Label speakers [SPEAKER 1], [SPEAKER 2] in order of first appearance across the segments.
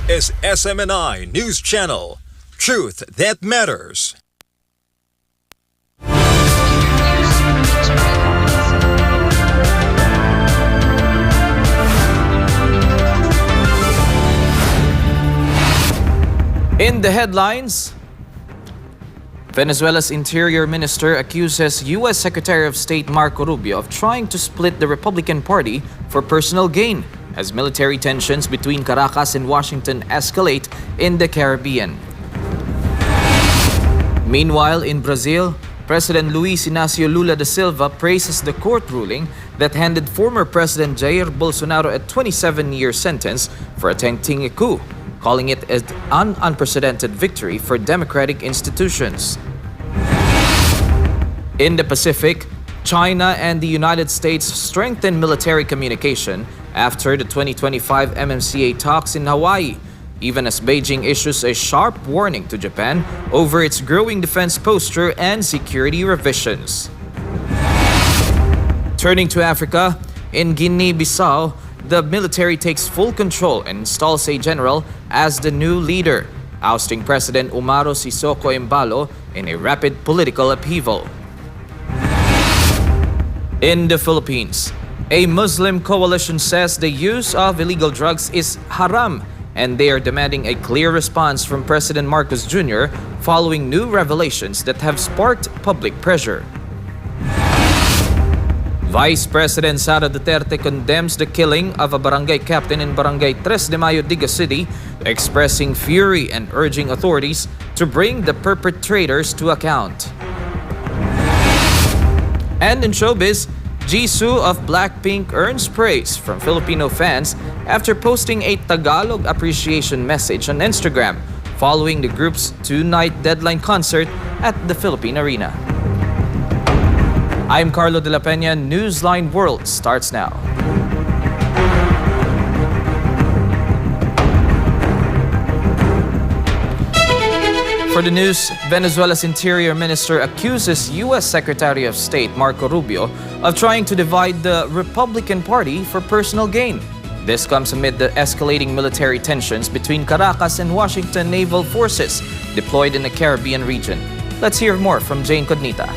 [SPEAKER 1] is SMNI News Channel. Truth that matters.
[SPEAKER 2] In the headlines, Venezuela's Interior Minister accuses U.S. Secretary of State Marco Rubio of trying to split the Republican Party for personal gain as military tensions between Caracas and Washington escalate in the Caribbean. Meanwhile, in Brazil, President Luiz Inácio Lula da Silva praises the court ruling that handed former President Jair Bolsonaro a 27-year sentence for attempting a coup, calling it an unprecedented victory for democratic institutions. In the Pacific, China and the United States strengthen military communication after the 2025 MMCA talks in Hawaii, even as Beijing issues a sharp warning to Japan over its growing defense posture and security revisions. Turning to Africa, in Guinea-Bissau, the military takes full control and installs a general as the new leader, ousting President Umaro Sissoco Embalo in a rapid political upheaval. In the Philippines, a Muslim coalition says the use of illegal drugs is haram, and they are demanding a clear response from President Marcos Jr. following new revelations that have sparked public pressure. Vice President Sara Duterte condemns the killing of a barangay captain in Barangay 3 de Mayo, Diga City, expressing fury and urging authorities to bring the perpetrators to account. And in showbiz, Jisoo of Blackpink earns praise from Filipino fans after posting a Tagalog appreciation message on Instagram following the group's two-night deadline concert at the Philippine Arena. I'm Carlo de la Peña. Newsline World starts now. For the news, Venezuela's Interior Minister accuses U.S. Secretary of State Marco Rubio of trying to divide the Republican Party for personal gain. This comes amid the escalating military tensions between Caracas and Washington naval forces deployed in the Caribbean region. Let's hear more from Jane Cognita.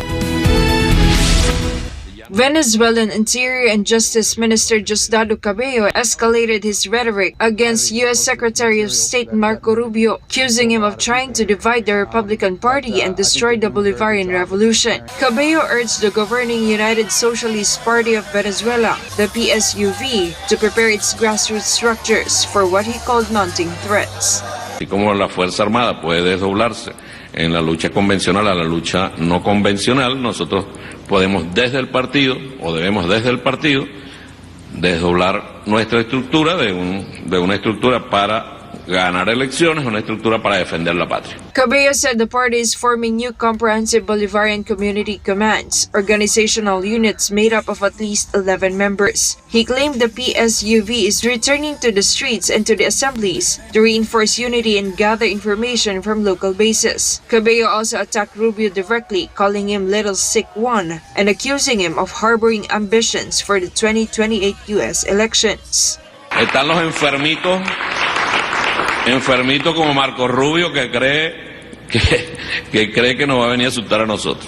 [SPEAKER 3] Venezuelan Interior and Justice Minister Diosdado Cabello escalated his rhetoric against U.S. Secretary of State Marco Rubio, accusing him of trying to divide the Republican Party and destroy the Bolivarian Revolution. Cabello urged the governing United Socialist Party of Venezuela, the PSUV, to prepare its grassroots structures for what he called mounting threats.
[SPEAKER 4] Y cómo la Fuerza Armada puede desdoblarse en la lucha convencional a la lucha no convencional, nosotros podemos desde el partido, o debemos desde el partido, desdoblar nuestra estructura de una estructura para ganar elecciones, una estructura para defender la patria.
[SPEAKER 3] Cabello said the party is forming new comprehensive Bolivarian community commands, organizational units made up of at least 11 members. He claimed the PSUV is returning to the streets and to the assemblies to reinforce unity and gather information from local bases. Cabello also attacked Rubio directly, calling him Little Sick One and accusing him of harboring ambitions for the 2028 U.S. elections.
[SPEAKER 4] Están los enfermito como Marco Rubio que cree que nos va a venir a asustar a nosotros.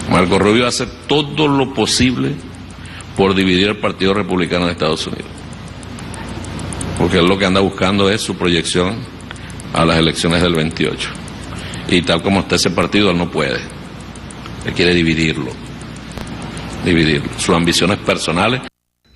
[SPEAKER 4] Marco Rubio hace todo lo posible por dividir el Partido Republicano de Estados Unidos, porque él lo que anda buscando es su proyección a las elecciones del 28, y tal como está ese partido él no puede, él quiere dividirlo, sus ambiciones personales.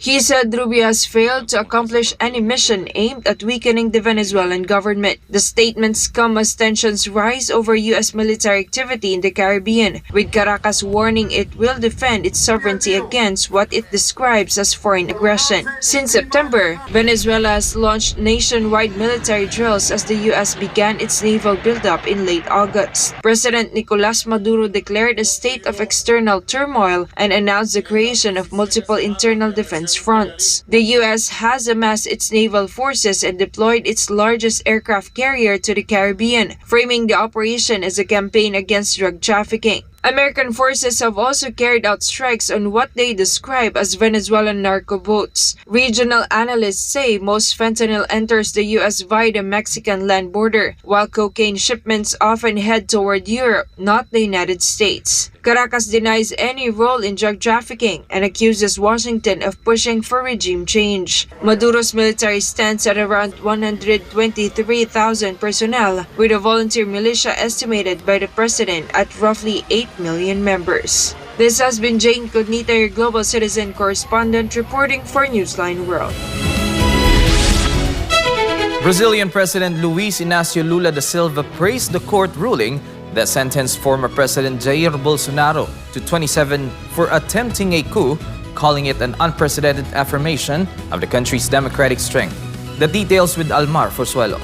[SPEAKER 3] He said Rubio has failed to accomplish any mission aimed at weakening the Venezuelan government. The statements come as tensions rise over U.S. military activity in the Caribbean, with Caracas warning it will defend its sovereignty against what it describes as foreign aggression. Since September, Venezuela has launched nationwide military drills as the U.S. began its naval buildup in late August. President Nicolas Maduro declared a state of external turmoil and announced the creation of multiple internal defense fronts. The U.S. has amassed its naval forces and deployed its largest aircraft carrier to the Caribbean, framing the operation as a campaign against drug trafficking. American forces have also carried out strikes on what they describe as Venezuelan narco boats. Regional analysts say most fentanyl enters the U.S. via the Mexican land border, while cocaine shipments often head toward Europe, not the United States. Caracas denies any role in drug trafficking and accuses Washington of pushing for regime change. Maduro's military stands at around 123,000 personnel, with a volunteer militia estimated by the president at roughly 8 million members. This has been Jane Cognita, your global citizen correspondent, reporting for Newsline World.
[SPEAKER 2] Brazilian President Luiz Inácio Lula da Silva praised the court ruling that sentenced former President Jair Bolsonaro to 27 for attempting a coup, calling it an unprecedented affirmation of the country's democratic strength. The details with Almar Forzuelo.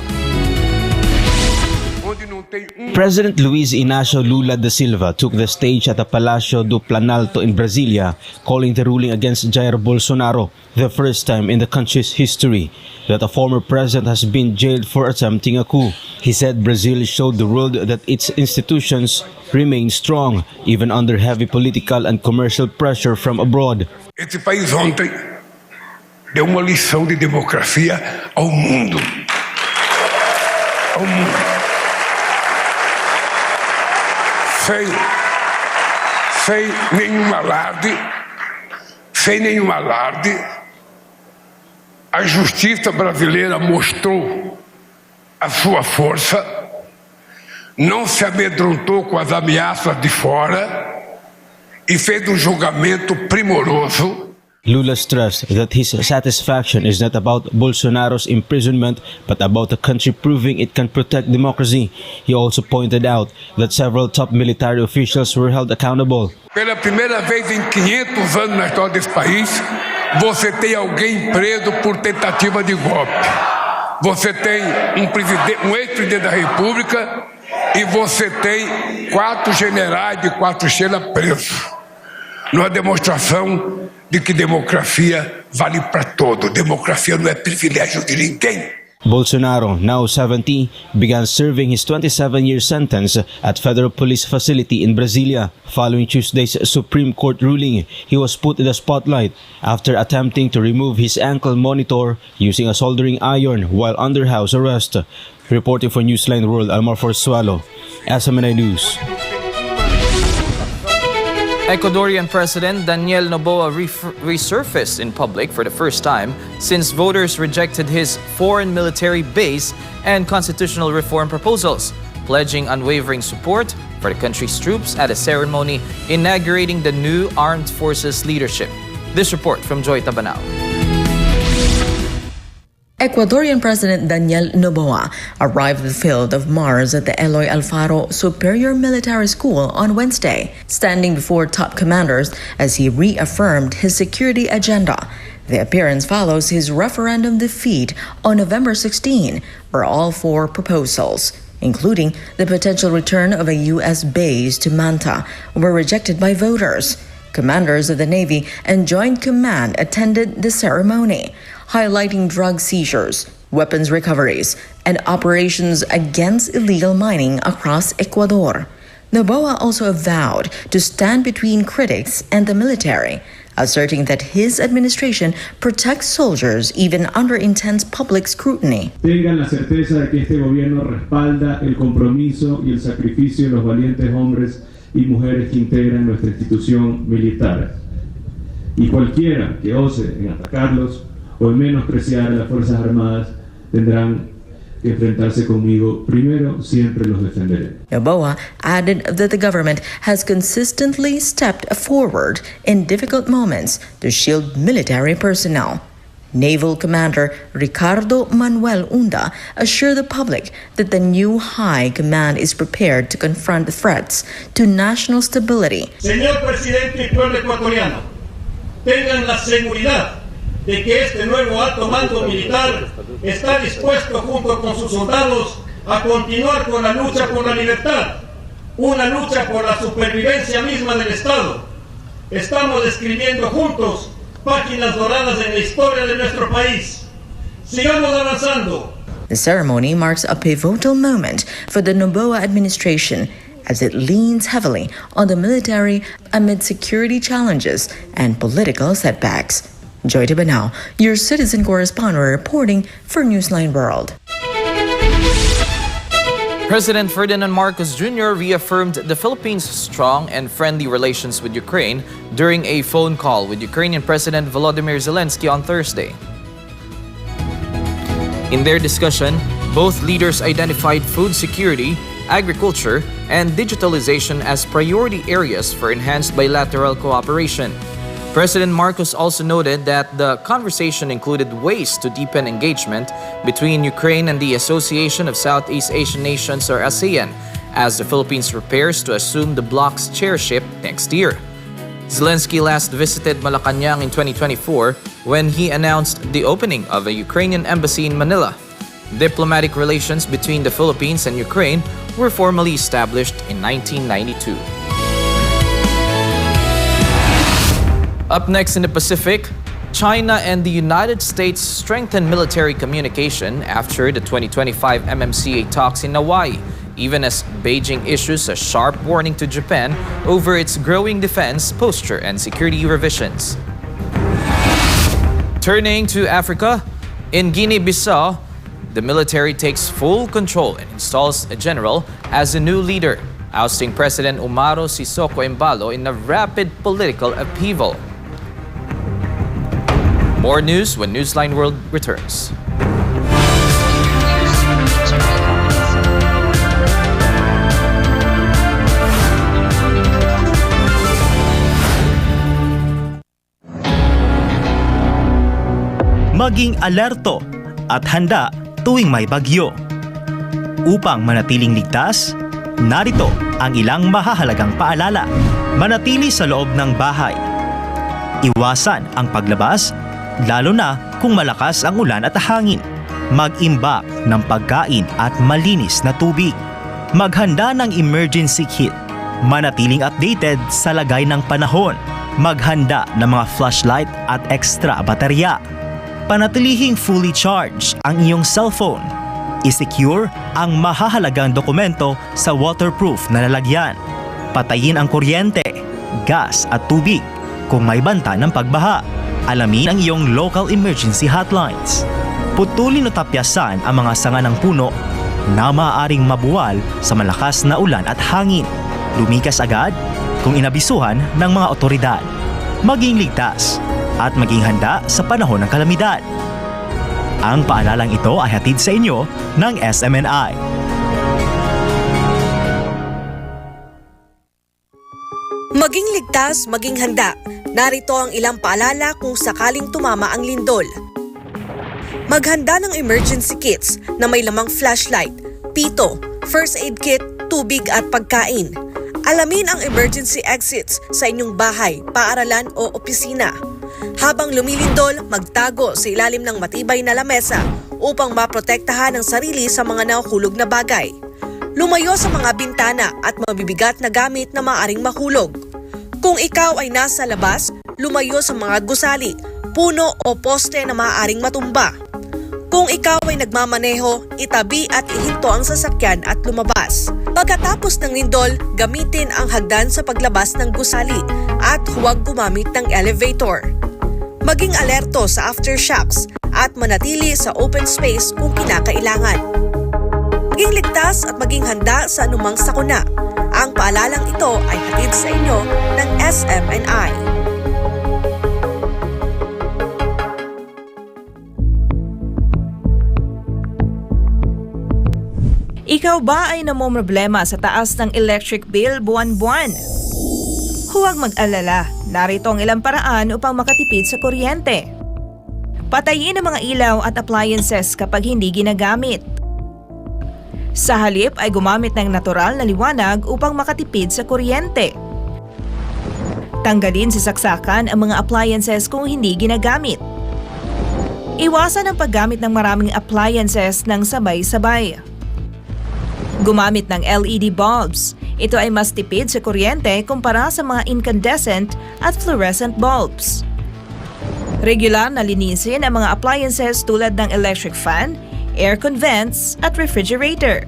[SPEAKER 5] President Luiz Inácio Lula da Silva took the stage at the Palácio do Planalto in Brasilia, calling the ruling against Jair Bolsonaro the first time in the country's history that a former president has been jailed for attempting a coup. He said Brazil showed the world that its institutions remain strong even under heavy political and commercial pressure from abroad.
[SPEAKER 6] Esse país ontem deu uma lição de democracia ao mundo. Ao mundo. Sem nenhum alarde, a justiça brasileira mostrou a sua força, não se amedrontou com as ameaças de fora e fez julgamento primoroso.
[SPEAKER 5] Lula stressed that his satisfaction is not about Bolsonaro's imprisonment but about the country proving it can protect democracy. He also pointed out that several top military officials were held accountable.
[SPEAKER 6] Pela primeira vez em 500 anos na história desse país, você tem alguém preso por tentativa de golpe. Você tem um ex-presidente da República e você tem 4 generais de 4 estrelas presos. Numa demonstração de que democracia vale para todo. Democracia não é privilégio de ninguém.
[SPEAKER 5] Bolsonaro, now 70, began serving his 27-year sentence at federal police facility in Brasilia. Following Tuesday's Supreme Court ruling, he was put in the spotlight after attempting to remove his ankle monitor using a soldering iron while under house arrest. Reporting for Newsline World, Almar Forzuelo, SMNI News.
[SPEAKER 2] Ecuadorian President Daniel Noboa resurfaced in public for the first time since voters rejected his foreign military base and constitutional reform proposals, pledging unwavering support for the country's troops at a ceremony inaugurating the new armed forces leadership. This report from Joy Tabanao.
[SPEAKER 7] Ecuadorian President Daniel Noboa arrived at the field of Mars at the Eloy Alfaro Superior Military School on Wednesday, standing before top commanders as he reaffirmed his security agenda. The appearance follows his referendum defeat on November 16, where all 4 proposals, including the potential return of a U.S. base to Manta, were rejected by voters. Commanders of the Navy and Joint Command attended the ceremony, highlighting drug seizures, weapons recoveries, and operations against illegal mining across Ecuador. Noboa also vowed to stand between critics and the military, asserting that his administration protects soldiers even under intense public scrutiny.
[SPEAKER 8] Tengan la certeza de que este gobierno respalda el compromiso y el sacrificio de los valientes hombres y mujeres que integran nuestra institución militar. Y cualquiera que ose en atacarlos o en menospreciar a las Fuerzas Armadas tendrán que enfrentarse conmigo. Primero, siempre los defenderé.
[SPEAKER 7] Noboa added that the government has consistently stepped forward in difficult moments to shield military personnel. Naval Commander Ricardo Manuel Unda assured the public that the new High Command is prepared to confront the threats to national stability.
[SPEAKER 9] Señor Presidente y pueblo ecuatoriano, tengan la seguridad de que este nuevo alto mando militar está dispuesto junto con sus soldados a continuar con la lucha por la libertad, una lucha por la supervivencia misma del Estado. Estamos escribiendo juntos páginas doradas en la historia de nuestro país. Sigamos avanzando.
[SPEAKER 7] The ceremony marks a pivotal moment for the Noboa administration as it leans heavily on the military amid security challenges and political setbacks. Joy Tibanao, your citizen correspondent reporting for Newsline World.
[SPEAKER 2] President Ferdinand Marcos Jr. reaffirmed the Philippines' strong and friendly relations with Ukraine during a phone call with Ukrainian President Volodymyr Zelensky on Thursday. In their discussion, both leaders identified food security, agriculture, and digitalization as priority areas for enhanced bilateral cooperation. President Marcos also noted that the conversation included ways to deepen engagement between Ukraine and the Association of Southeast Asian Nations or ASEAN as the Philippines prepares to assume the bloc's chairship next year. Zelensky last visited Malacanang in 2024 when he announced the opening of a Ukrainian embassy in Manila. Diplomatic relations between the Philippines and Ukraine were formally established in 1992. Up next in the Pacific, China and the United States strengthen military communication after the 2025 MMCA talks in Hawaii, even as Beijing issues a sharp warning to Japan over its growing defense posture and security revisions. Turning to Africa, in Guinea-Bissau, the military takes full control and installs a general as a new leader, ousting President Umaro Sissoco Embalo in a rapid political upheaval. More news when Newsline World returns.
[SPEAKER 10] Maging alerto at handa tuwing may bagyo. Upang manatiling ligtas, narito ang ilang mahahalagang paalala. Manatili sa loob ng bahay. Iwasan ang paglabas, lalo na kung malakas ang ulan at hangin. Mag-imbak ng pagkain at malinis na tubig. Maghanda ng emergency kit. Manatiling updated sa lagay ng panahon. Maghanda ng mga flashlight at extra baterya. Panatilihing fully charged ang iyong cellphone. I-secure ang mahahalagang dokumento sa waterproof na lalagyan. Patayin ang kuryente, gas at tubig kung may banta ng pagbaha. Alamin ang iyong local emergency hotlines. Putulin o tapyasan ang mga sanga ng puno na maaaring mabuwal sa malakas na ulan at hangin. Lumikas agad kung inabisuhan ng mga otoridad. Maging ligtas at maging handa sa panahon ng kalamidad. Ang paalalang ito ay hatid sa inyo ng SMNI.
[SPEAKER 11] Maging ligtas, maging handa. Narito ang ilang paalala kung sakaling tumama ang lindol. Maghanda ng emergency kits na may lamang flashlight, pito, first aid kit, tubig at pagkain. Alamin ang emergency exits sa inyong bahay, paaralan o opisina. Habang lumilindol, magtago sa ilalim ng matibay na lamesa upang maprotektahan ang sarili sa mga nahuhulog na bagay. Lumayo sa mga bintana at mabibigat na gamit na maaaring mahulog. Kung ikaw ay nasa labas, lumayo sa mga gusali, puno o poste na maaaring matumba. Kung ikaw ay nagmamaneho, itabi at ihinto ang sasakyan at lumabas. Pagkatapos ng lindol, gamitin ang hagdan sa paglabas ng gusali at huwag gumamit ng elevator. Maging alerto sa aftershocks at manatili sa open space kung kinakailangan. Maging ligtas at maging handa sa anumang sakuna. Ang paalalang ito ay hatid sa inyo ng SMNI.
[SPEAKER 12] Ikaw ba ay namomroblema sa taas ng electric bill buwan-buwan? Huwag mag-alala, narito ang ilang paraan upang makatipid sa kuryente. Patayin ang mga ilaw at appliances kapag hindi ginagamit. Sa halip ay gumamit ng natural na liwanag upang makatipid sa kuryente. Tanggalin sa saksakan ang mga appliances kung hindi ginagamit. Iwasan ang paggamit ng maraming appliances ng sabay-sabay. Gumamit ng LED bulbs. Ito ay mas tipid sa kuryente kumpara sa mga incandescent at fluorescent bulbs. Regular na linisin ang mga appliances tulad ng electric fan, aircon vents at refrigerator.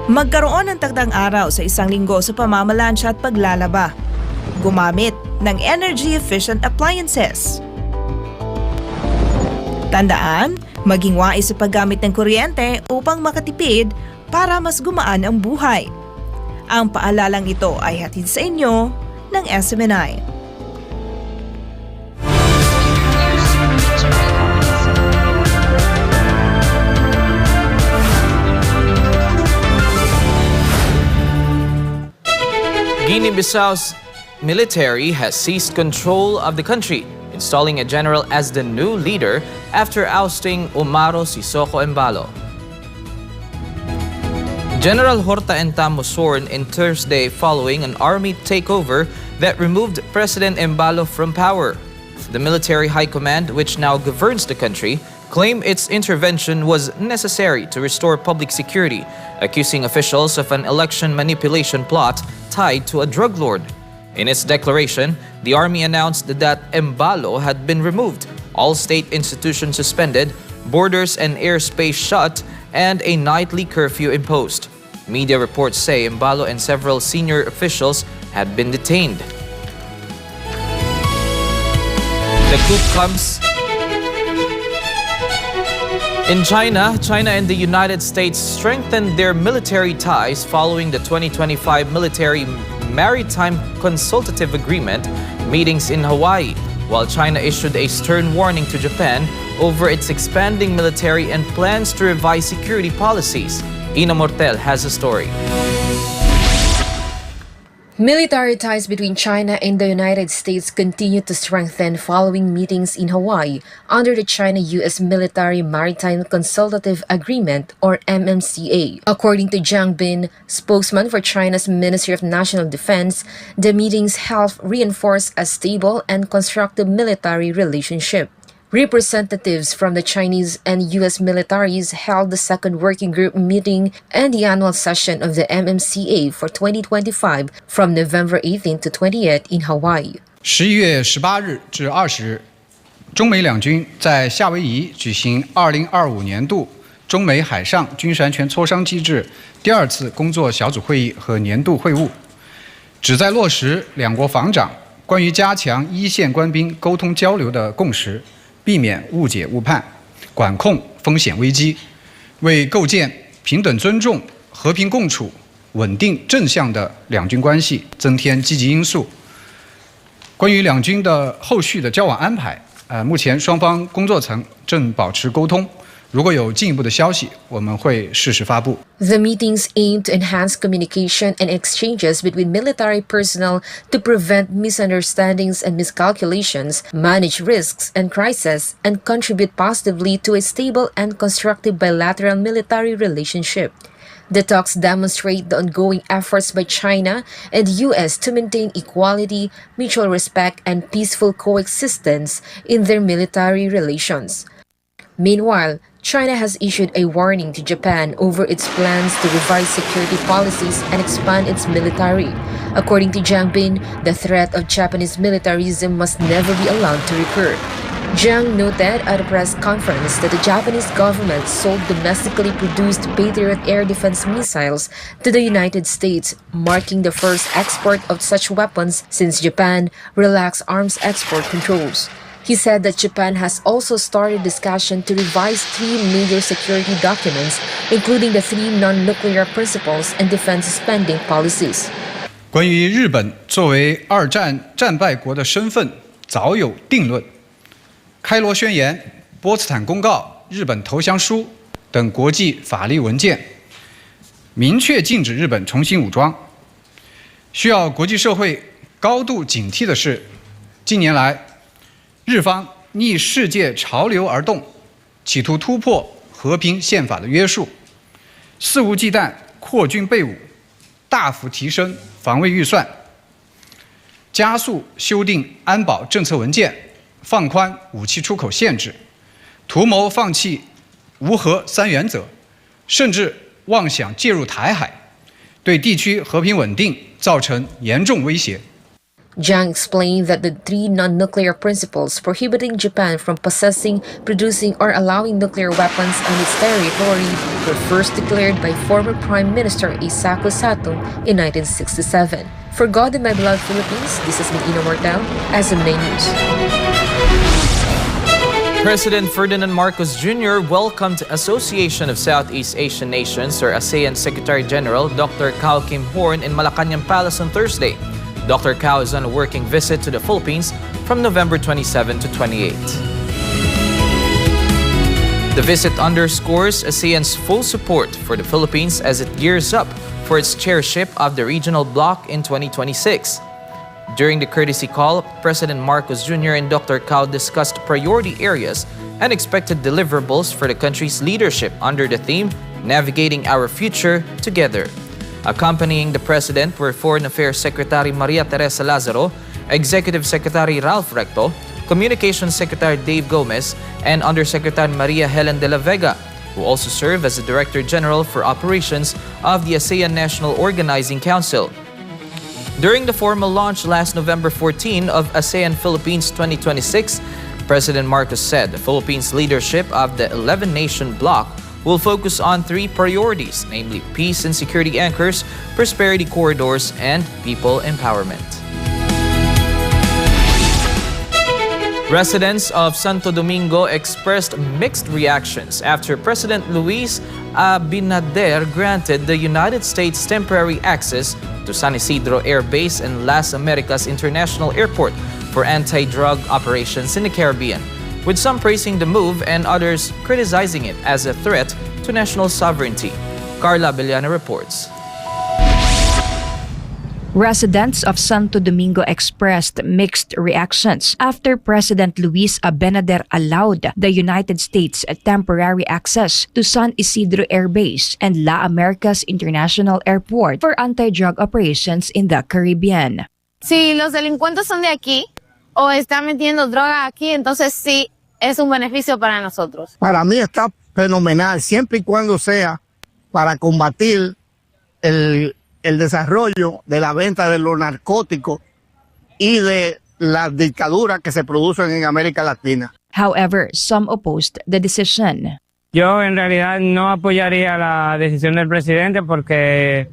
[SPEAKER 12] Magkaroon ng takdang araw sa isang linggo sa pamamalansya at paglalaba. Gumamit ng energy-efficient appliances. Tandaan, maging wais sa paggamit ng kuryente upang makatipid para mas gumaan ang buhay. Ang paalalang ito ay hatid sa inyo ng SMNI.
[SPEAKER 2] Guinea-Bissau's military has seized control of the country, installing a general as the new leader after ousting Umaro Sissoco Embalo. General Horta Entamo sworn in Thursday following an army takeover that removed President Embalo from power. The military high command, which now governs the country, claimed its intervention was necessary to restore public security, accusing officials of an election manipulation plot tied to a drug lord. In its declaration, the army announced that Embalo had been removed, all state institutions suspended, borders and airspace shut, and a nightly curfew imposed. Media reports say Embalo and several senior officials had been detained. The coup comes in China. China and the United States strengthened their military ties following the 2025 Military Maritime Consultative Agreement meetings in Hawaii, while China issued a stern warning to Japan over its expanding military and plans to revise security policies. Ina Mortel has a story.
[SPEAKER 13] Military ties between China and the United States continue to strengthen following meetings in Hawaii under the China-U.S. Military Maritime Consultative Agreement, or MMCA. According to Jiang Bin, spokesman for China's Ministry of National Defense, the meetings help reinforce a stable and constructive military relationship. Representatives from the Chinese and U.S. militaries held the second working group meeting and the annual session of the MMCA for 2025 from November 18 to 28 in Hawaii.
[SPEAKER 14] 11月18日至20日，中美两军在夏威夷举行2025年度中美海上军事安全磋商机制第二次工作小组会议和年度会晤，旨在落实两国防长关于加强一线官兵沟通交流的共识，避免误解误判，管控风险危机，为构建平等尊重、和平共处、稳定正向的两军关系增添积极因素。关于两军的后续的交往安排，目前双方工作层正保持沟通。如果有进一步的消息，我们会适时发布。
[SPEAKER 13] The meetings aim to enhance communication and exchanges between military personnel to prevent misunderstandings and miscalculations, manage risks and crises, and contribute positively to a stable and constructive bilateral military relationship. The talks demonstrate the ongoing efforts by China and the U.S. to maintain equality, mutual respect, and peaceful coexistence in their military relations. Meanwhile, China has issued a warning to Japan over its plans to revise security policies and expand its military. According to Jiang Bin, the threat of Japanese militarism must never be allowed to recur. Jiang noted at a press conference that the Japanese government sold domestically produced Patriot air defense missiles to the United States, marking the first export of such weapons since Japan relaxed arms export controls. He said that Japan has also started discussion to revise 3 major security documents, including the 3 non-nuclear principles and defense spending policies.
[SPEAKER 14] 关于日本作为二战战败国的身份早有定论，开罗宣言、波茨坦公告、日本投降书等国际法律文件明确禁止日本重新武装。需要国际社会高度警惕的是，近年来日方逆世界潮流而动，企图突破和平宪法的约束，肆无忌惮扩军备武，大幅提升防卫预算，加速修订安保政策文件，放宽武器出口限制，图谋放弃无核3原则，甚至妄想介入台海，对地区和平稳定造成严重威胁。
[SPEAKER 13] Jiang explained that the 3 non-nuclear principles prohibiting Japan from possessing, producing, or allowing nuclear weapons on its territory were first declared by former Prime Minister Eisaku Sato in 1967. For God and my beloved Philippines, this is Ina Mortel, SMNA News.
[SPEAKER 2] President Ferdinand Marcos Jr. welcomed Association of Southeast Asian Nations or ASEAN Secretary General Dr. Cao Kim Horn in Malacanang Palace on Thursday. Dr. Cao is on a working visit to the Philippines from November 27 to 28. The visit underscores ASEAN's full support for the Philippines as it gears up for its chairship of the regional bloc in 2026. During the courtesy call, President Marcos Jr. and Dr. Cao discussed priority areas and expected deliverables for the country's leadership under the theme, Navigating Our Future Together. Accompanying the President were Foreign Affairs Secretary Maria Teresa Lazaro, Executive Secretary Ralph Recto, Communications Secretary Dave Gomez, and Undersecretary Maria Helen de la Vega, who also serve as the Director General for Operations of the ASEAN National Organizing Council. During the formal launch last November 14 of ASEAN Philippines 2026, President Marcos said the Philippines leadership of the 11-nation bloc will focus on 3 priorities, namely peace and security anchors, prosperity corridors, and people empowerment. Residents of Santo Domingo expressed mixed reactions after President Luis Abinader granted the United States temporary access to San Isidro Air Base and Las Americas International Airport for anti-drug operations in the Caribbean, with some praising the move and others criticizing it as a threat to national sovereignty. Carla Abellana reports.
[SPEAKER 15] Residents of Santo Domingo expressed mixed reactions after President Luis Abinader allowed the United States temporary access to San Isidro Air Base and La Americas International Airport for anti-drug operations in the Caribbean.
[SPEAKER 16] Si los delincuentes son de aquí o están metiendo droga aquí, entonces sí es un beneficio para nosotros.
[SPEAKER 17] Para mí está fenomenal, siempre y cuando sea para combatir el desarrollo de la venta de los narcóticos y de las dictaduras que se producen en América Latina.
[SPEAKER 15] However, some opposed the decision.
[SPEAKER 18] Yo en realidad no apoyaría la decisión del presidente porque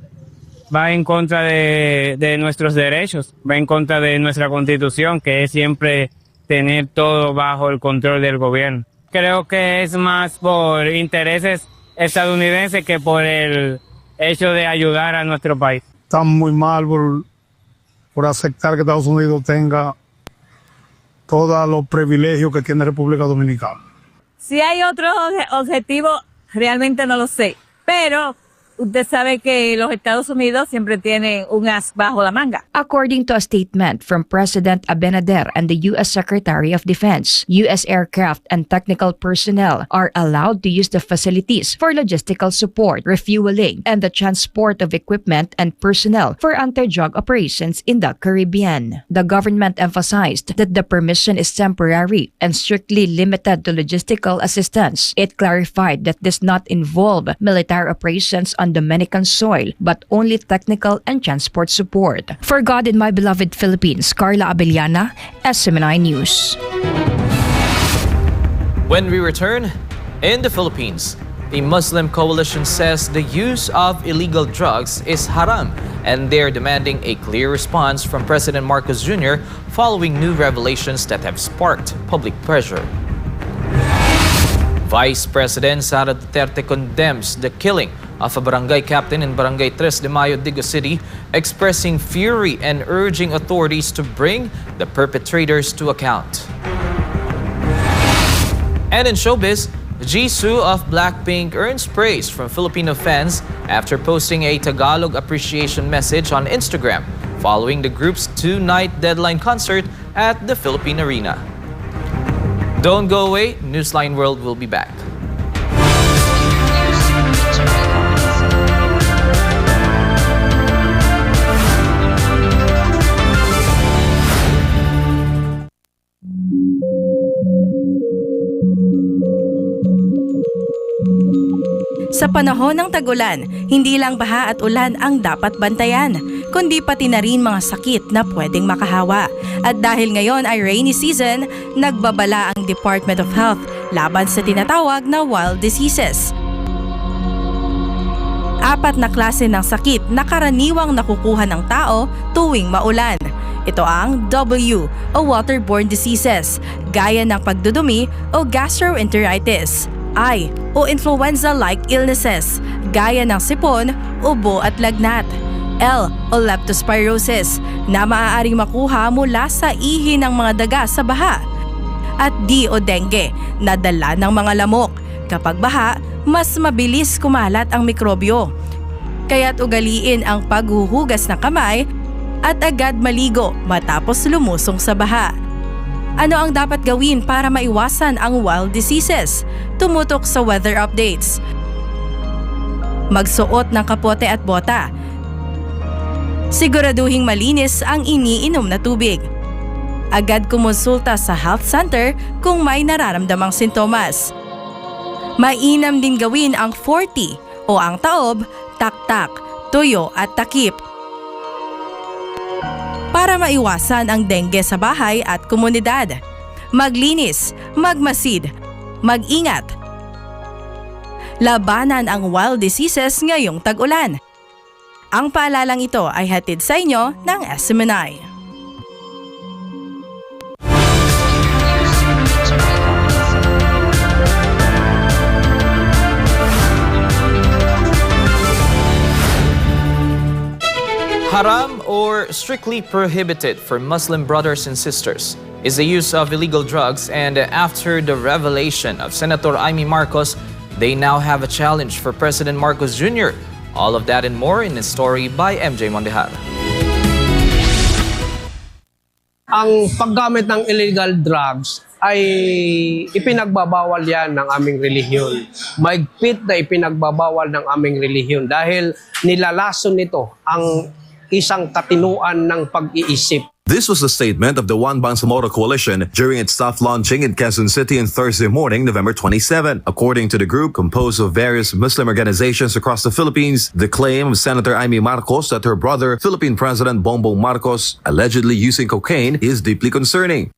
[SPEAKER 18] va en contra de nuestros derechos, va en contra de nuestra constitución, que es siempre tener todo bajo el control del gobierno. Creo que es más por intereses estadounidenses que por el hecho de ayudar a nuestro país.
[SPEAKER 19] Está muy mal por aceptar que Estados Unidos tenga todos los privilegios que tiene República Dominicana.
[SPEAKER 20] Si hay otro objetivo, realmente no lo sé, pero usted sabe que los Estados Unidos siempre tienen un as bajo la manga.
[SPEAKER 15] According to a statement from President Abinader and the U.S. Secretary of Defense, U.S. aircraft and technical personnel are allowed to use the facilities for logistical support, refueling, and the transport of equipment and personnel for anti-drug operations in the Caribbean. The government emphasized that the permission is temporary and strictly limited to logistical assistance. It clarified that does not involve military operations on Dominican soil, but only technical and transport support. For God and my beloved Philippines, Carla Abellana, SMNI News.
[SPEAKER 2] When we return, in the Philippines, the Muslim coalition says the use of illegal drugs is haram, and they're demanding a clear response from President Marcos Jr. following new revelations that have sparked public pressure. Vice President Sara Duterte condemns the killing of a barangay captain in Barangay 3 de Mayo, Digo City, expressing fury and urging authorities to bring the perpetrators to account. And in showbiz, Jisoo of Blackpink earns praise from Filipino fans after posting a Tagalog appreciation message on Instagram following the group's 2-night deadline concert at the Philippine Arena. Don't go away, Newsline World will be back.
[SPEAKER 21] Sa panahon ng tag-ulan, hindi lang baha at ulan ang dapat bantayan. kundi pati na rin mga sakit na pwedeng makahawa. At dahil ngayon ay rainy season, nagbabala ang Department of Health laban sa tinatawag na wild diseases. 4 na klase ng sakit na karaniwang nakukuha ng tao tuwing maulan. Ito ang W o waterborne diseases, gaya ng pagdudumi o gastroenteritis. I o influenza-like illnesses, gaya ng sipon, ubo at lagnat. L o leptospirosis, na maaaring makuha mula sa ihi ng mga daga sa baha. At D o dengue, na dala ng mga lamok. Kapag baha, mas mabilis kumalat ang mikrobyo. Kaya't ugaliin ang paghuhugas ng kamay at agad maligo matapos lumusong sa baha. Ano ang dapat gawin para maiwasan ang wild diseases? Tumutok sa weather updates. Magsuot ng kapote at bota. Siguraduhing malinis ang iniinom na tubig. Agad kumonsulta sa health center kung may nararamdamang sintomas. Mainam din gawin ang 40 o ang taob, taktak, tuyo at takip para maiwasan ang dengue sa bahay at komunidad. Maglinis, magmasid, mag-ingat. Labanan ang wild diseases ngayong tag-ulan. Ang paalalang ito ay hatid sa inyo ng SMNI.
[SPEAKER 2] Haram or strictly prohibited for Muslim brothers and sisters is the use of illegal drugs, and after the revelation of Senator Amy Marcos, they now have a challenge for President Marcos Jr. All of that and more in a story by MJ Mondehar.
[SPEAKER 22] Ang paggamit ng illegal drugs ay ipinagbabawal yan ng aming relihiyon. Maigpit na ipinagbabawal ng aming relihiyon dahil nilalason nito ang isang katinuan ng pag-iisip.
[SPEAKER 23] This was the statement of the One Bangsamoro Coalition during its soft launching in Quezon City on Thursday morning, November 27. According to the group, composed of various Muslim organizations across the Philippines, the claim of Senator Amy Marcos that her brother, Philippine President Bongbong Marcos, allegedly using cocaine is deeply concerning.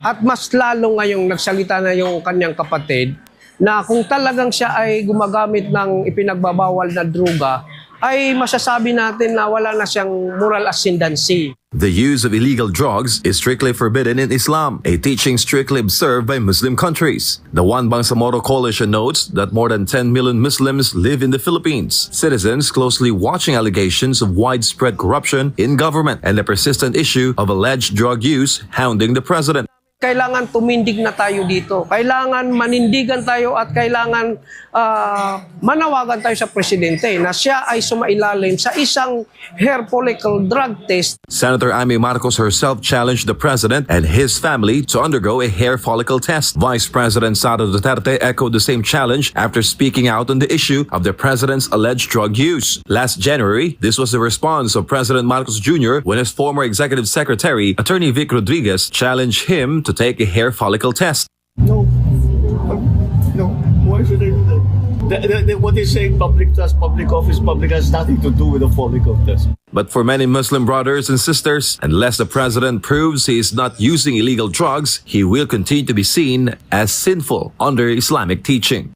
[SPEAKER 22] At mas lalo ngayong nagsalita na yung kanyang kapatid na kung talagang siya ay gumagamit ng ipinagbabawal na droga, ay masasabi natin na wala na siyang moral ascendancy.
[SPEAKER 23] The use of illegal drugs is strictly forbidden in Islam, a teaching strictly observed by Muslim countries. The One Bangsamoro Coalition notes that more than 10 million Muslims live in the Philippines, citizens closely watching allegations of widespread corruption in government and the persistent issue of alleged drug use hounding the president.
[SPEAKER 22] Kailangan tumindig na tayo dito. Kailangan manindigan tayo at kailangan manawagan tayo sa presidente na siya ay sumailalim sa isang hair follicle drug test.
[SPEAKER 23] Senator Amy Marcos herself challenged the president and his family to undergo a hair follicle test. Vice President Sara Duterte echoed the same challenge after speaking out on the issue of the president's alleged drug use. Last January, this was the response of President Marcos Jr. when his former executive secretary, Attorney Vic Rodriguez, challenged him to take a hair follicle test.
[SPEAKER 24] No. Why should they do that? What they say, public trust, public office, public has nothing to do with the follicle test.
[SPEAKER 23] But for many Muslim brothers and sisters, unless the president proves he is not using illegal drugs, he will continue to be seen as sinful under Islamic teaching.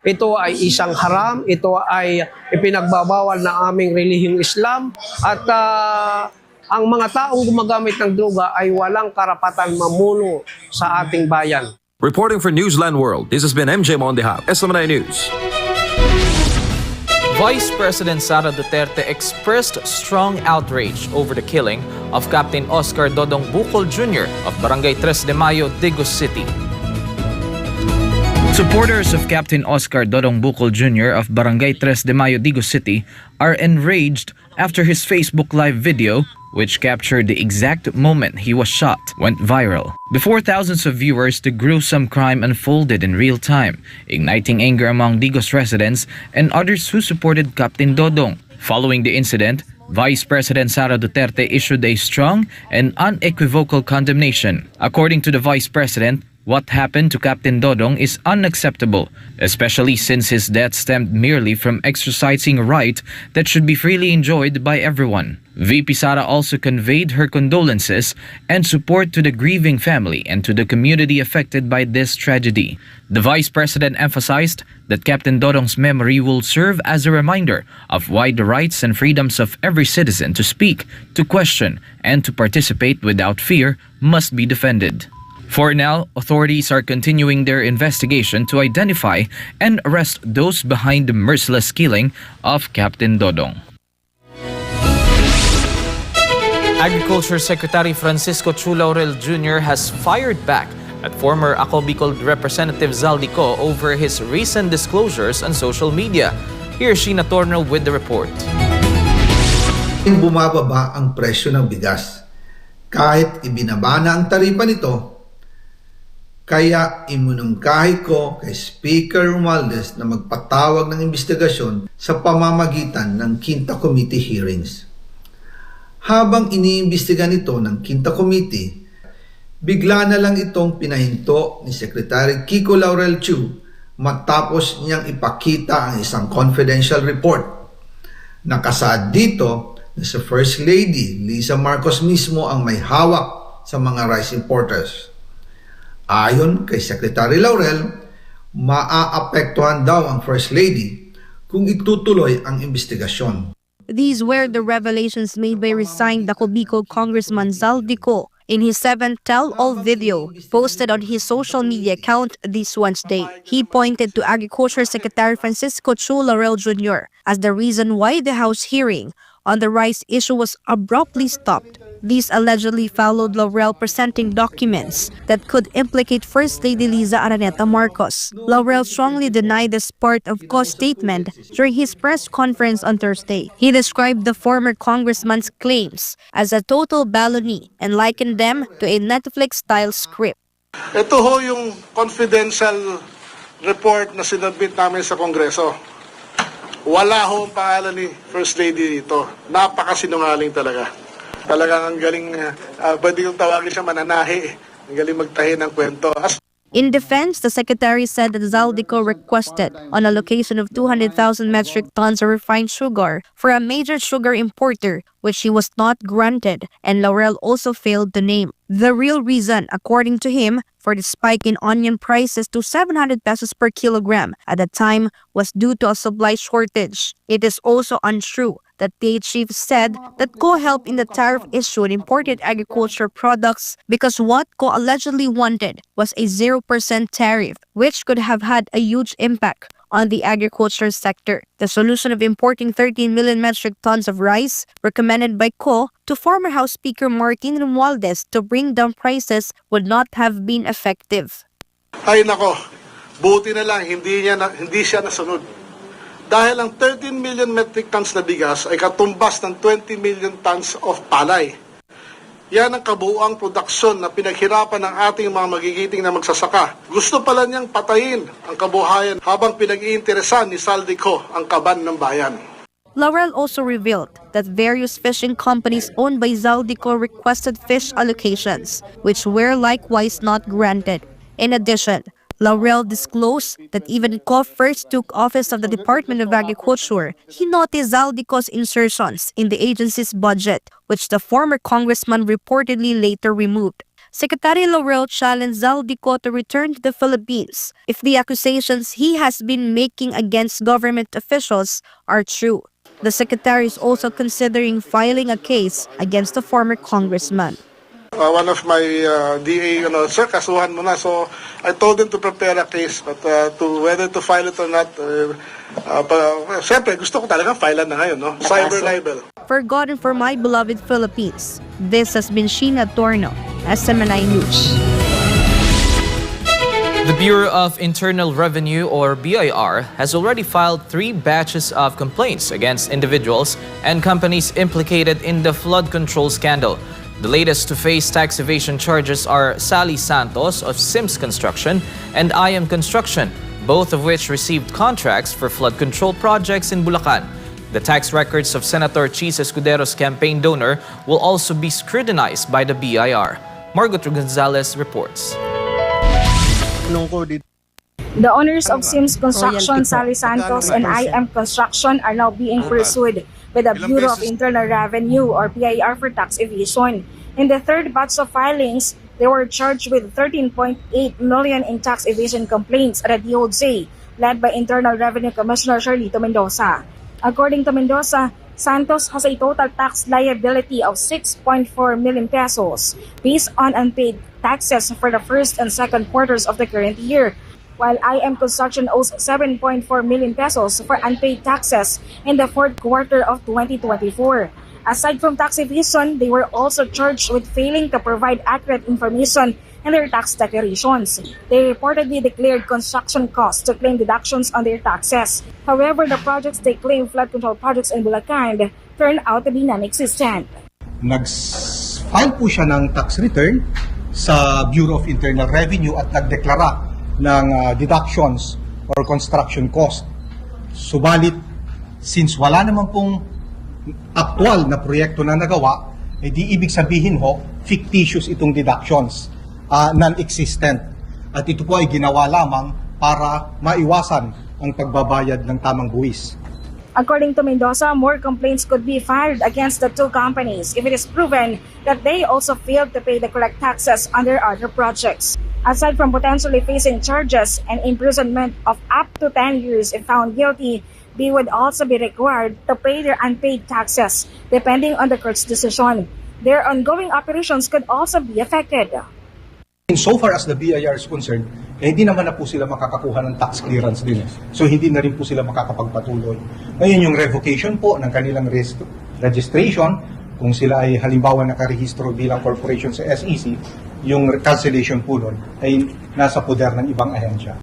[SPEAKER 22] Ito ay isang haram, ito ay ipinagbabawal ng aming relihiyong Islam at ang mga taong gumagamit ng droga ay walang karapatan mamuno sa ating bayan.
[SPEAKER 23] Reporting for Newsline World, this has been MJ Mondehar, SMNI News.
[SPEAKER 2] Vice President Sara Duterte expressed strong outrage over the killing of Captain Oscar Dodong Bucol Jr. of Barangay 3 de Mayo, Digos City. Supporters of Captain Oscar Dodong Bucol Jr. of Barangay 3 de Mayo, Digos City are enraged after his Facebook Live video, which captured the exact moment he was shot, went viral. Before thousands of viewers, the gruesome crime unfolded in real time, igniting anger among Digos residents and others who supported Captain Dodong. Following the incident, Vice President Sara Duterte issued a strong and unequivocal condemnation. According to the Vice President, What happened to Captain Dodong is unacceptable, especially since his death stemmed merely from exercising a right that should be freely enjoyed by everyone. VP Sara also conveyed her condolences and support to the grieving family and to the community affected by this tragedy. The Vice President emphasized that Captain Dodong's memory will serve as a reminder of why the rights and freedoms of every citizen to speak, to question, and to participate without fear must be defended. For now, authorities are continuing their investigation to identify and arrest those behind the merciless killing of Captain Dodong. Agriculture Secretary Francisco Chu Laurel Jr. has fired back at former Ako Bicol Representative Zaldico over his recent disclosures on social media. Here's Sheena Torno with the report.
[SPEAKER 1] Bumababa ang presyo ng bigas. Kahit ibinaba na ang taripa nito, kaya iminungkahi ko kay Speaker Romualdez na magpatawag ng investigasyon sa pamamagitan ng Quinta Committee hearings. Habang iniimbestiga nito ng Quinta Committee, bigla na lang itong pinahinto ni Secretary Kiko Laurel Chu matapos niyang ipakita ang isang confidential report. Nakasaad dito na si First Lady Lisa Marcos mismo ang may hawak sa mga rice importers. Ayon kay Secretary Laurel, maaapektuhan daw ang First Lady kung itutuloy ang investigasyon.
[SPEAKER 3] These were the revelations made by resigned Ako Bicol Congressman Zaldico in his 7th tell-all video posted on his social media account this Wednesday. He pointed to Agriculture Secretary Francisco Chu Laurel Jr. as the reason why the House hearing on the rice issue was abruptly stopped. These allegedly followed Laurel presenting documents that could implicate First Lady Liza Araneta Marcos. Laurel strongly denied this part of Co's statement during his press conference on Thursday. He described the former congressman's claims as a total baloney and likened them to a Netflix-style script.
[SPEAKER 4] Ito ho yung confidential report na sinabit namin sa Kongreso. Wala ho ang pangalan ni First Lady dito. Napakasinungaling talaga. Talagang ang galing, pwede kong tawagin siya mananahi. Ang galing magtahi ng kwento.
[SPEAKER 3] In defense, the secretary said that Zaldico requested an allocation of 200,000 metric tons of refined sugar for a major sugar importer, which he was not granted, and Laurel also failed to name. The real reason, according to him, for the spike in onion prices to 700 pesos per kilogram at the time was due to a supply shortage. It is also untrue that the chief said that Co helped in the tariff issue on imported agriculture products because what Co allegedly wanted was a 0% tariff, which could have had a huge impact on the agriculture sector. The solution of importing 13 million metric tons of rice, recommended by Co to former House Speaker Martin Romualdez to bring down prices, would not have been effective.
[SPEAKER 4] Ay nako, buti na lang hindi siya nasunod. Dahil ang 13 million metric tons na bigas ay katumbas ng 20 million tons of palay. Yan ang kabuuang produksyon na pinaghirapan ng ating mga magigiting na magsasaka. Gusto pala niyang patayin ang kabuhayan habang pinag-iinteresan ni Zaldico ang kaban ng bayan.
[SPEAKER 3] Laurel also revealed that various fishing companies owned by Zaldico requested fish allocations, which were likewise not granted. In addition, Laurel disclosed that even Co first took office of the Department of Agriculture, he noticed Zaldico's insertions in the agency's budget, which the former congressman reportedly later removed. Secretary Laurel challenged Zaldico to return to the Philippines if the accusations he has been making against government officials are true. The secretary is also considering filing a case against the former congressman.
[SPEAKER 4] One of my DA, sir, kasuhan mo na. So I told him to prepare a case, but to whether to file it or not, siyempre gusto ko talaga filean na ngayon, no? Cyber libel.
[SPEAKER 3] For God and for my beloved Philippines, this has been Sheena Torno, SMNI News.
[SPEAKER 2] The Bureau of Internal Revenue, or BIR, has already filed 3 batches of complaints against individuals and companies implicated in the flood control scandal. The latest to face tax evasion charges are Sally Santos of Sims Construction and IM Construction, both of which received contracts for flood control projects in Bulacan. The tax records of Senator Chis Escudero's campaign donor will also be scrutinized by the BIR. Margot Gonzalez reports.
[SPEAKER 5] The owners of Sims Construction, Sally Santos and IM Construction are now being pursued by the Bureau of Internal Revenue or BIR for tax evasion. In the third batch of filings, they were charged with 13.8 million in tax evasion complaints at the DOJ, led by Internal Revenue Commissioner Charlito Mendoza. According to Mendoza, Santos has a total tax liability of 6.4 million pesos based on unpaid taxes for the first and second quarters of the current year, while IM Construction owes 7.4 million pesos for unpaid taxes in the fourth quarter of 2024. Aside from tax evasion, they were also charged with failing to provide accurate information in their tax declarations. They reportedly declared construction costs to claim deductions on their taxes. However, the projects they claim flood control projects in Bulacan turned out to be non-existent.
[SPEAKER 6] Nag-file po siya ng tax return sa Bureau of Internal Revenue at nagdeklara ng deductions or construction cost. Subalit, since wala naman pong aktual na proyekto na nagawa, di ibig sabihin ho, fictitious itong deductions, non-existent. At ito po ay ginawa lamang para maiwasan ang pagbabayad ng tamang buwis.
[SPEAKER 5] According to Mendoza, more complaints could be filed against the two companies if it is proven that they also failed to pay the correct taxes on their other projects. Aside from potentially facing charges and imprisonment of up to 10 years if found guilty, they would also be required to pay their unpaid taxes depending on the court's decision. Their ongoing operations could also be affected.
[SPEAKER 6] So far as the BIR is concerned, hindi naman na po sila makakakuha ng tax clearance din. So hindi na rin po sila makakapagpatuloy. Ngayon yung revocation po ng kanilang registration, kung sila ay halimbawa nakarehistro bilang corporation sa SEC, yung cancellation po nun ay nasa poder ng ibang ahensya.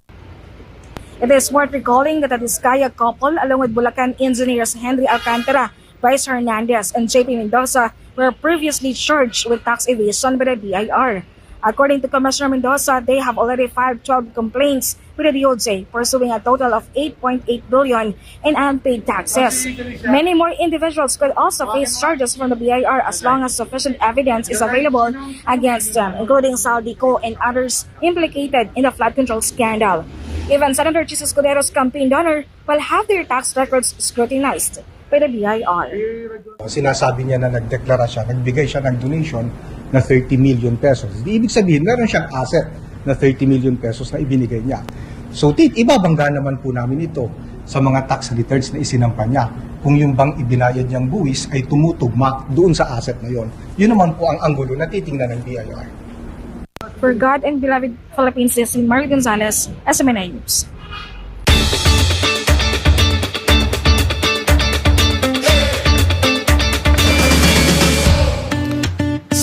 [SPEAKER 5] It is worth recalling that the Vizcaya couple along with Bulacan engineers Henry Alcantara, Bryce Hernandez, and JP Mendoza were previously charged with tax evasion by the BIR. According to Commissioner Mendoza, they have already filed 12 complaints with the DOJ, pursuing a total of 8.8 billion in unpaid taxes. Many more individuals could also face charges from the BIR as long as sufficient evidence is available against them, including Saldico and others implicated in the flood control scandal. Even Senator Jesus Escudero's campaign donor will have their tax records scrutinized by the BIR.
[SPEAKER 6] Sinasabi niya na nagdeklara siya, nagbigay siya ng donation na 30 million pesos. Ibig sabihin, meron siyang asset na 30 million pesos na ibinigay niya. So, ibabangga naman po namin ito sa mga tax returns na isinampa niya. Kung yung bang ibinayad niyang buwis ay tumutugma doon sa asset na yon. Yun naman po ang anggulo na titingnan ng BIR.
[SPEAKER 5] For God and beloved Philippines, this is Mario Gonzalez, SMNI News.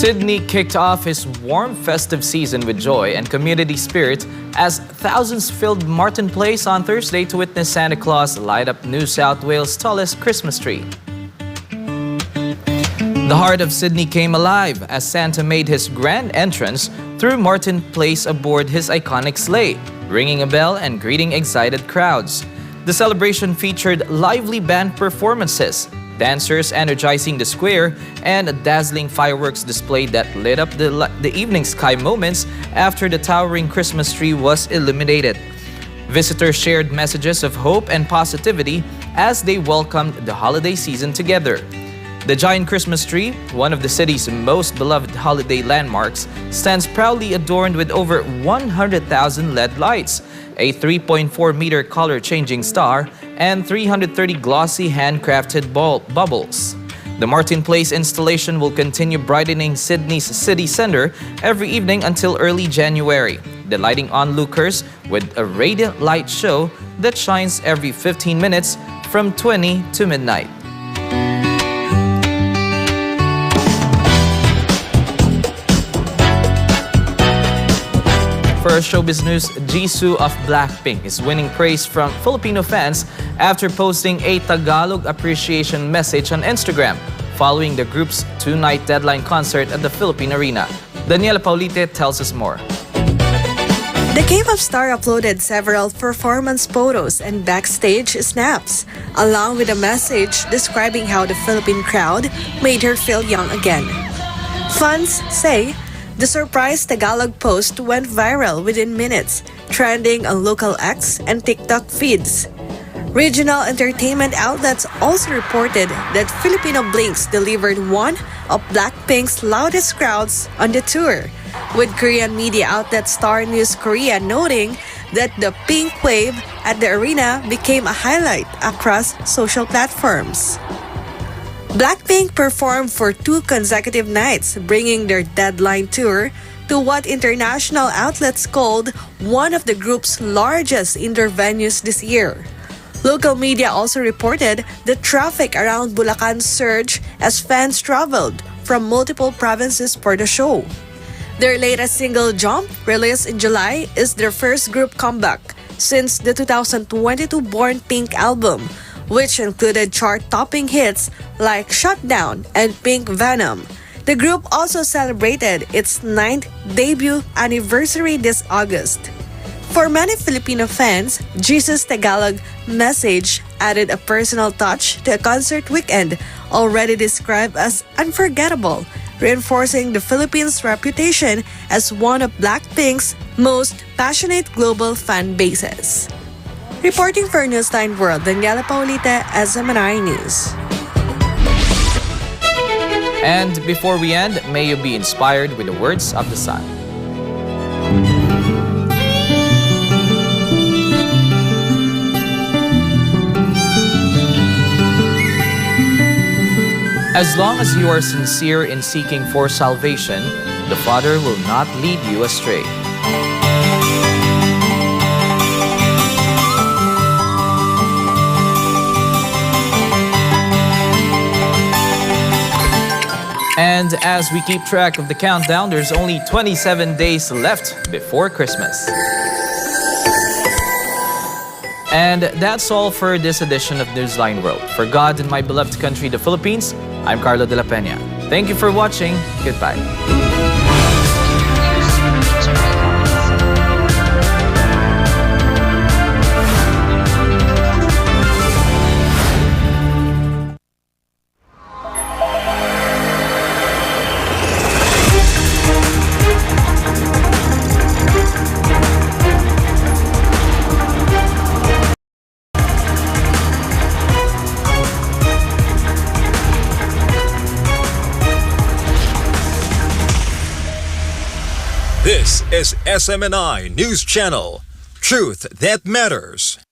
[SPEAKER 2] Sydney kicked off his warm festive season with joy and community spirit as thousands filled Martin Place on Thursday to witness Santa Claus light up New South Wales' tallest Christmas tree. The heart of Sydney came alive as Santa made his grand entrance through Martin Place aboard his iconic sleigh, ringing a bell and greeting excited crowds. The celebration featured lively band performances, dancers energizing the square, and a dazzling fireworks display that lit up the evening sky moments after the towering Christmas tree was illuminated. Visitors shared messages of hope and positivity as they welcomed the holiday season together. The giant Christmas tree, one of the city's most beloved holiday landmarks, stands proudly adorned with over 100,000 LED lights, a 3.4-meter color-changing star, and 330 glossy handcrafted bubbles. The Martin Place installation will continue brightening Sydney's city center every evening until early January, delighting onlookers with a radiant light show that shines every 15 minutes from 20 to midnight. For showbiz news, Jisoo of Blackpink is winning praise from Filipino fans after posting a Tagalog appreciation message on Instagram following the group's two-night deadline concert at the Philippine Arena. Daniela Paulite tells us more.
[SPEAKER 11] The K-pop star uploaded several performance photos and backstage snaps, along with a message describing how the Philippine crowd made her feel young again. Fans say The surprise Tagalog post went viral within minutes, trending on local X and TikTok feeds. Regional entertainment outlets also reported that Filipino Blinks delivered one of Blackpink's loudest crowds on the tour, with Korean media outlet Star News Korea noting that the pink wave at the arena became a highlight across social platforms. Blackpink performed for 2 consecutive nights, bringing their deadline tour to what international outlets called one of the group's largest indoor venues this year. Local media also reported the traffic around Bulacan surged as fans traveled from multiple provinces for the show. Their latest single, Jump, released in July, is their first group comeback since the 2022 Born Pink album, which included chart-topping hits like Shutdown and Pink Venom. The group also celebrated its 9th debut anniversary this August. For many Filipino fans, Jesus Tagalog Message added a personal touch to a concert weekend already described as unforgettable, reinforcing the Philippines' reputation as one of Blackpink's most passionate global fan bases. Reporting for Newsline World, Daniela Paulita, SMNI News.
[SPEAKER 2] And before we end, may you be inspired with the words of the Sun. As long as you are sincere in seeking for salvation, the Father will not lead you astray. And as we keep track of the countdown, there's only 27 days left before Christmas. And that's all for this edition of Newsline World. For God and my beloved country, the Philippines, I'm Carlo de la Peña. Thank you for watching. Goodbye.
[SPEAKER 7] This is SMNI News Channel. Truth that matters.